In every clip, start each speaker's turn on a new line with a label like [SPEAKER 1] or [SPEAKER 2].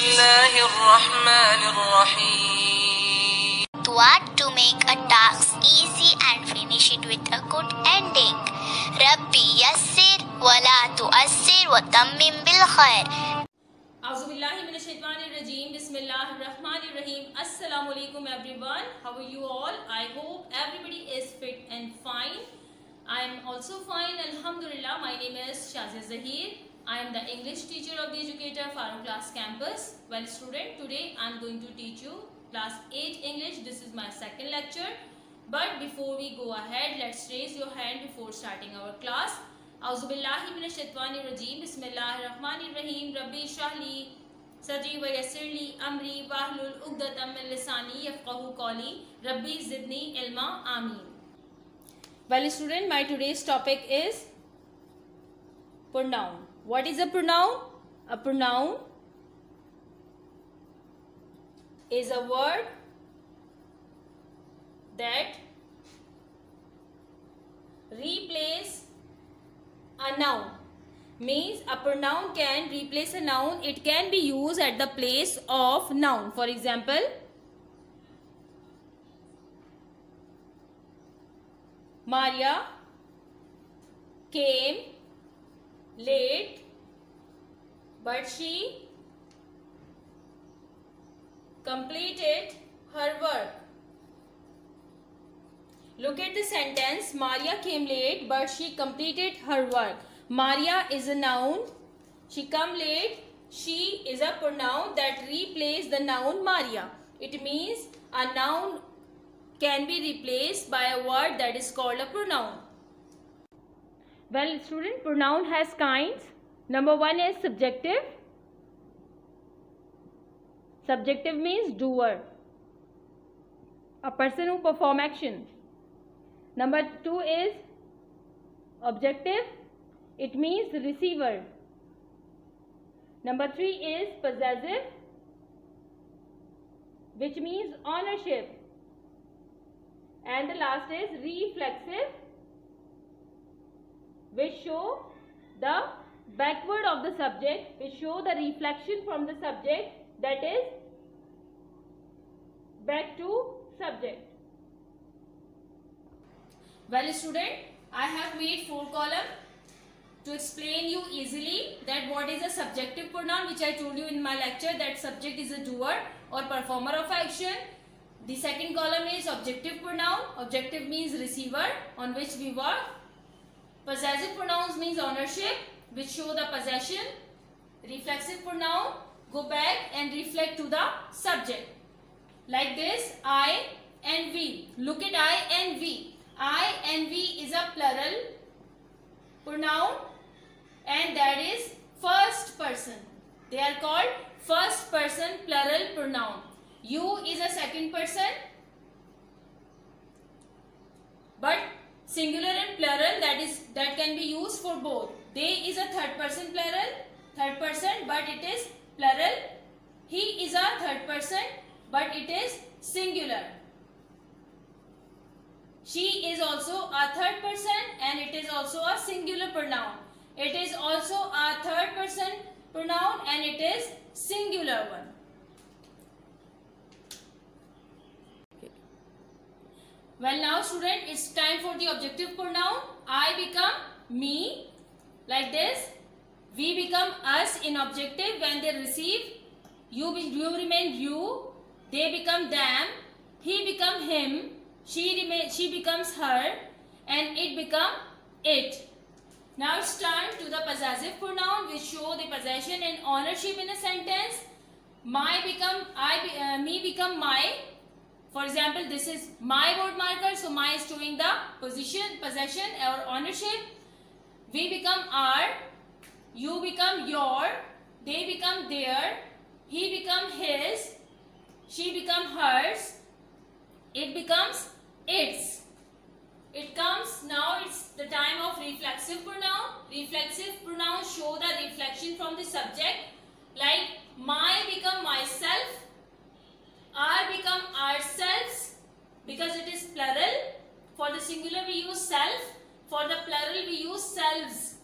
[SPEAKER 1] الله الرحمن الرحيم.
[SPEAKER 2] What to make a task easy and finish it with a good ending. Rabbi yassir wa la tu'assir wa tammim bil khair.
[SPEAKER 3] Auzubillahi minash-shaytanir-rajeem. Bismillahir-rahmanir-rahim. Assalamu alaikum everyone. How are you all? I hope everybody is fit and fine. I am also fine, alhamdulillah. My name is Shazia Zahir. I am the English teacher of the Educator Farooq Class Campus. Well student, today I am going to teach you class 8 English. This is my second lecture. But before we go ahead, let's raise your hand before starting our class. Auzubillahi minash-shaytanir-rajeem. Bismillahir-rahmanir-rahim. Rabbi shrah li sadri wa yassir li amri wahlul 'uqdatam min lisani yafqahu qawli. Rabbi zidni ilma. Ameen. Well student, my today's topic is pronoun. What is a pronoun? A pronoun is a word that replace a noun. Means a pronoun can replace a noun. It can be used at the place of noun. For example, Maria came late, but she completed her work. Look at the sentence. Maria came late, but she completed her work. Maria is a noun. She come late. She is a pronoun that replaces the noun Maria. It means a noun can be replaced by a word that is called a pronoun. Well student, pronoun has kinds. Number one is subjective. Subjective means doer, a person who perform action. Number two is objective. It means receiver. Number three is possessive, which means ownership. And the last is reflexive, which show the backward of the subject, which show the reflection from the subject, that is back to subject. Well student, I have made 4 columns to explain you easily that what is a subjective pronoun, which I told you in my lecture that subject is a doer or performer of action. The second column is objective pronoun. Objective means receiver on which we work. Possessive pronouns means ownership, which show the possession. Reflexive pronoun go back and reflect to the subject. Like this, I and we. Look at I and we. I and we is a plural pronoun and that is first person. They are called first person plural pronoun. You is a second person, but singular and plural, that can be used for both. They is a third person plural, third person, but it is plural. He is a third person, but it is singular. She is also a third person and it is also a singular pronoun. It is also a third person pronoun and it is singular one. Well now student, it's time for the objective pronoun. I become me, like this. We become us in objective when they receive. You remain you. They become them. He become him. She becomes her. And it become it. Now it's turn to the possessive pronoun, which show the possession and ownership in a sentence. My become I. Me become my. For example, this is my word marker, so my is showing the possession or ownership. We become our, you become your, they become their, he become his, she become hers, it becomes its. It comes now, it's the time of reflexive pronoun. Reflexive pronouns show the reflection from the subject, like my become myself, our become ourselves, because it is plural. For the singular we use self, for the plural we use selves.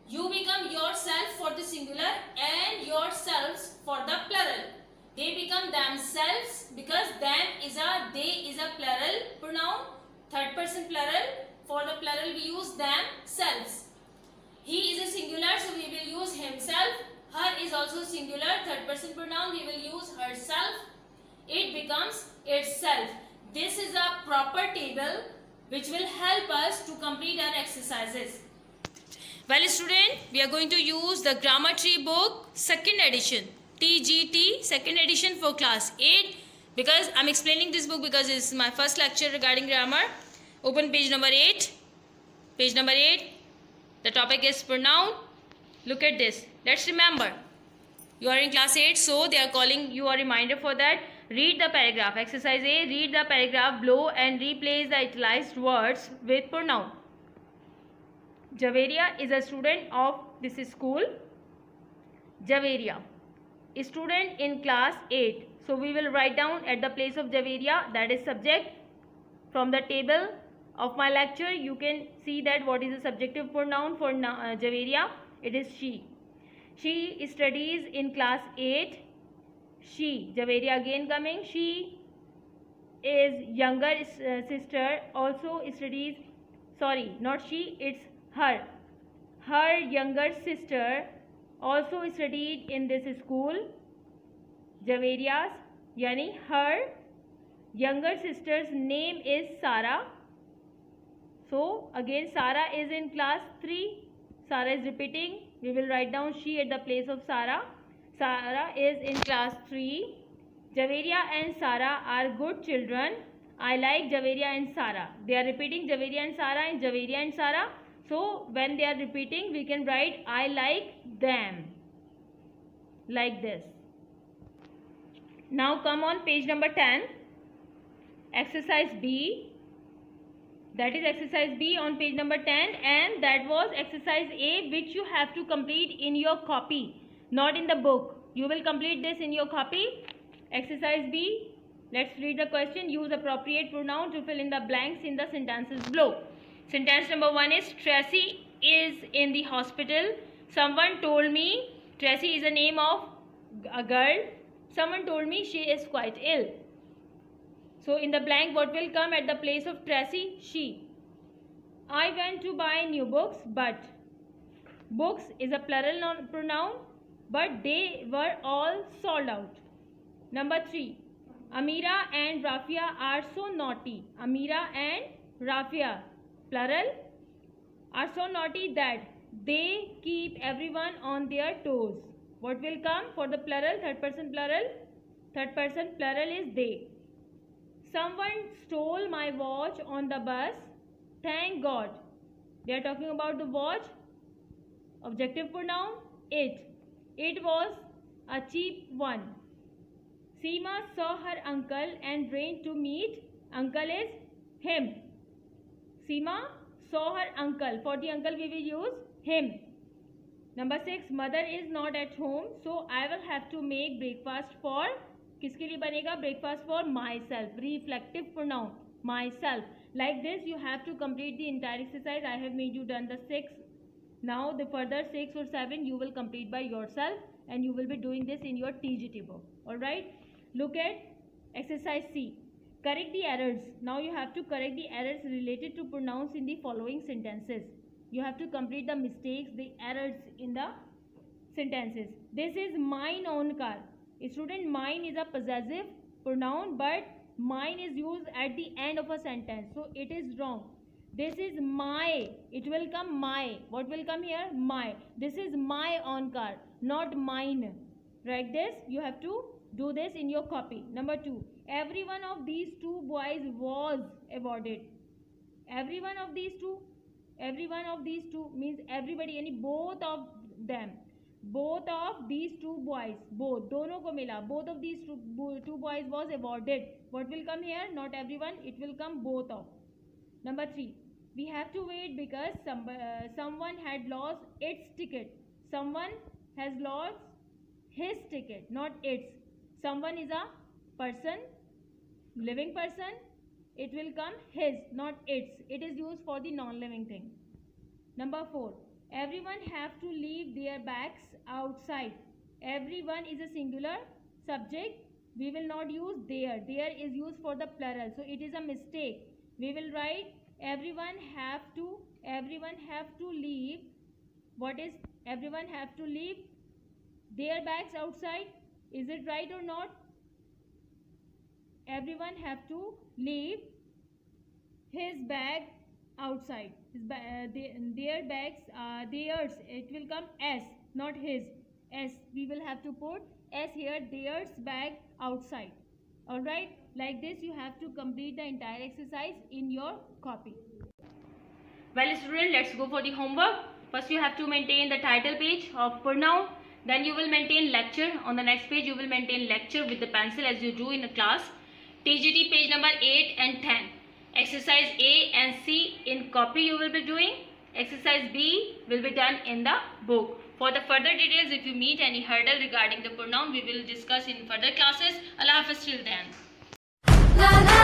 [SPEAKER 3] You become yourself for the singular and yourselves for the plural. They become themselves because they is a plural pronoun, third person plural. For the plural we use themselves. He is a singular, so we will use himself. Her is also singular, third person pronoun, we will use herself. It becomes itself. This is a proper table which will help us to complete our exercises. Well student, we are going to use the Grammar Tree book, second edition, TGT, second edition for class 8. Because I am explaining this book because this is my first lecture regarding grammar. Open page number 8. Page number 8. The topic is pronoun. Look at this. Let's remember. You are in class 8, so they are calling you a reminder for that. Read the paragraph. Exercise A. Read the paragraph below and replace the italicized words with pronoun. Javeria is a student of this school. Javeria. A student in class 8. So we will write down at the place of Javeria, that is subject. From the table of my lecture, you can see that what is the subjective pronoun for Javeria. It is she. She studies in class 8. She. Javeria again coming. She is younger sister also studies. Sorry, not she. It's her. Her younger sister also studied in this school. Javeria's, yani her younger sister's name is Sarah. So again Sarah is in class 3. Sarah is repeating. We will write down she at the place of Sarah. Sarah is in class 3. Javeria and Sarah are good children. I like Javeria and Sarah. They are repeating Javeria and Sarah and Javeria and Sarah. So when they are repeating, we can write I like them. Like this. Now come on page number 10. Exercise B. That is exercise B on page number 10, and that was exercise A, which you have to complete in your copy, not in the book. You will complete this in your copy. Exercise B. Let's read the question. Use appropriate pronoun to fill in the blanks in the sentences below. Sentence number 1 is Tracy is in the hospital. Someone told me. Tracy is the name of a girl. Someone told me she is quite ill. So in the blank, what will come at the place of Tracy? She. I went to buy new books, but books is a plural pronoun, but they were all sold out. Number 3. Amira and Rafia are so naughty. Amira and Rafia, plural, are so naughty that they keep everyone on their toes. What will come for the plural? Third person plural. Third person plural is they. Someone stole my watch on the bus. Thank God. They are talking about the watch. Objective pronoun, it. It was a cheap one. Seema saw her uncle and ran to meet. Uncle is him. Seema saw her uncle. For the uncle we will use him. Number 6. Mother is not at home, so I will have to make breakfast for. किसके लिए बनेगा? Breakfast for myself. Reflective pronoun, myself. Like this you have to complete the entire exercise. I have made you done the 6. Now the further 6 or 7 you will complete by yourself, and you will be doing this in your TGT book. Alright. Look at exercise C. Correct the errors. Now you have to correct the errors related to pronouns in the following sentences. You have to complete the mistakes, the errors in the sentences. This is mine own car. Student, mine is a possessive pronoun, but mine is used at the end of a sentence, so it is wrong. This is my. It will come my. What will come here? My. This is my own car, not mine. Write this. You have to do this in your copy. Number 2. Every one of these two boys was awarded. Every one of these two. Every one of these two means everybody, any both of them. Both of these two boys, both, दोनों को मिला. Both of these two boys was awarded. What will come here? Not everyone. It will come both of. Number 3. We have to wait because someone had lost its ticket. Someone has lost his ticket, not its. Someone is a person, living person. It will come his, not its. It is used for the non-living thing. Number 4. Everyone have to leave their bags outside. Everyone is a singular subject. We will not use their. Their is used for the plural. So it is a mistake. We will write everyone have to leave. What is everyone have to leave their bags outside? Is it right or not? Everyone have to leave his bag outside. Their bags, theirs. It will come S, not his. S. We will have to put S here. Theirs bag outside. All right. Like this, you have to complete the entire exercise in your copy. Well, students, let's go for the homework. First, you have to maintain the title page of pronoun. Then you will maintain lecture. On the next page, you will maintain lecture with the pencil as you do in a class. TGT page number 8 and 10. Exercise A and C in copy you will be doing. Exercise B will be done in the book. For the further details, if you meet any hurdle regarding the pronoun, we will discuss in further classes. Allah Hafiz till then.